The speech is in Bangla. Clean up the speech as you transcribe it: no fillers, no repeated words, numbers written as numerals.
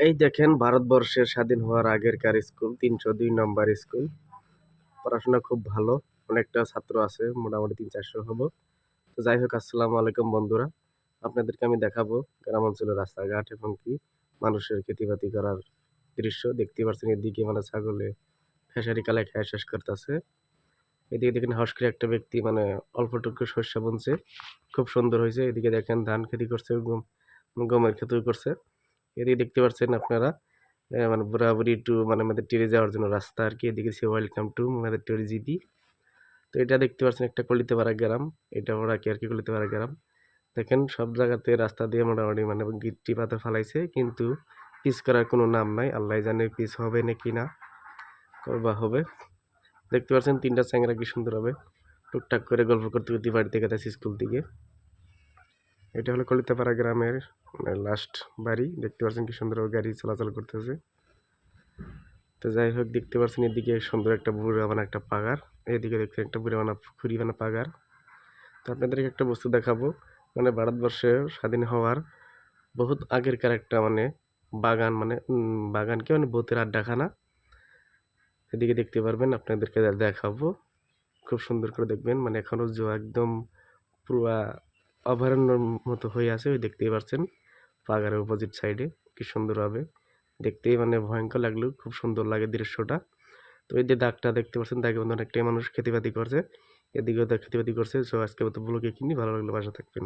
এই দেখেন ভারতবর্ষের স্বাধীন হওয়ার আগেরকার স্কুল ৩০২ নম্বর স্কুল। পড়াশোনা খুব ভালো। অনেকটা ছাত্র আছে, মোটামুটি ৩০০-৪০০ হবো। তো যাই হোক, আসসালামু আলাইকুম বন্ধুরা। আপনাদেরকে আমি দেখাবো গ্রাম অঞ্চলের রাস্তাঘাট এবং কি মানুষের খেতি-বাতি করার দৃশ্য। দেখতেই পাচ্ছেন এদিকে মানে ছাগলে খেসারি কালায় খাইয়া শেষ করতেছে। এদিকে দেখেন হঠাৎ করে একটা ব্যক্তি মানে অল্পটুকু শস্য বুনছে, খুব সুন্দর হয়েছে। এদিকে দেখেন ধান খেতি করছে, গমের খেতিও করছে। এদিকে দেখতে পাচ্ছেন আপনারা মানে বুড়াবুড়ি টু মানে আমাদের টেরে যাওয়ার জন্য রাস্তা আর কি। এদিকে সে ওয়েলকাম টু আমাদের টেরি জিবি। তো এটা দেখতে পাচ্ছেন একটা কলিতেপাড়া গ্রাম। এটা ওরা কি আর কি কলিতেপাড়া গ্রাম। দেখেন সব জায়গাতে রাস্তা দিয়ে মোটামুটি মানে গিট্টি পাথর ফালাইছে, কিন্তু পিচ করার কোনো নাম নাই। আল্লাহ জানে পিচ হবে নাকি না, কবে বা হবে। দেখতে পাচ্ছেন তিনটা চ্যাংরা কি সুন্দর হবে টুকটাক করে গল্প করতে করতে বাড়ি থেকে গেছে স্কুল থেকে। এটা হলো কলিতাপাড়া গ্রামের মানে লাস্ট বাড়ি। দেখতে পাচ্ছেন কি সুন্দর গাড়ি চলাচল করতেছে। তো যাই হোক, দেখতে পাচ্ছেন এদিকে সুন্দর একটা বুড়া বানা একটা পাগার, এদিকে দেখছেন একটা বুড়া বানা খুরি বানা পাগার। তো আপনাদেরকে একটা বস্তু দেখাবো, মানে ভারতবর্ষের স্বাধীন হওয়ার বহুত আগেরকার একটা মানে বাগান, মানে বাগান কি মানে ভূতের আড্ডাখানা। এদিকে দেখতে পারবেন, আপনাদেরকে দেখাবো, খুব সুন্দর করে দেখবেন। মানে এখনো একদম পুরা অভয়ারণ্যের মতো হয়ে আছে। ওই দেখতেই পাচ্ছেন পাগারের অপোজিট সাইডে কি সুন্দর হবে দেখতেই, মানে ভয়ঙ্কর লাগলেও খুব সুন্দর লাগে দৃশ্যটা। তো এই যে দাগটা দেখতে পাচ্ছেন, দাগে বন্ধু অনেকটাই মানুষ খেতিবাতি করছে, এদিকেও খেতিবাতি করছে। সো আজকে মতো ব্লগে কিনি, ভালো লাগলে বাসা থাকবেন।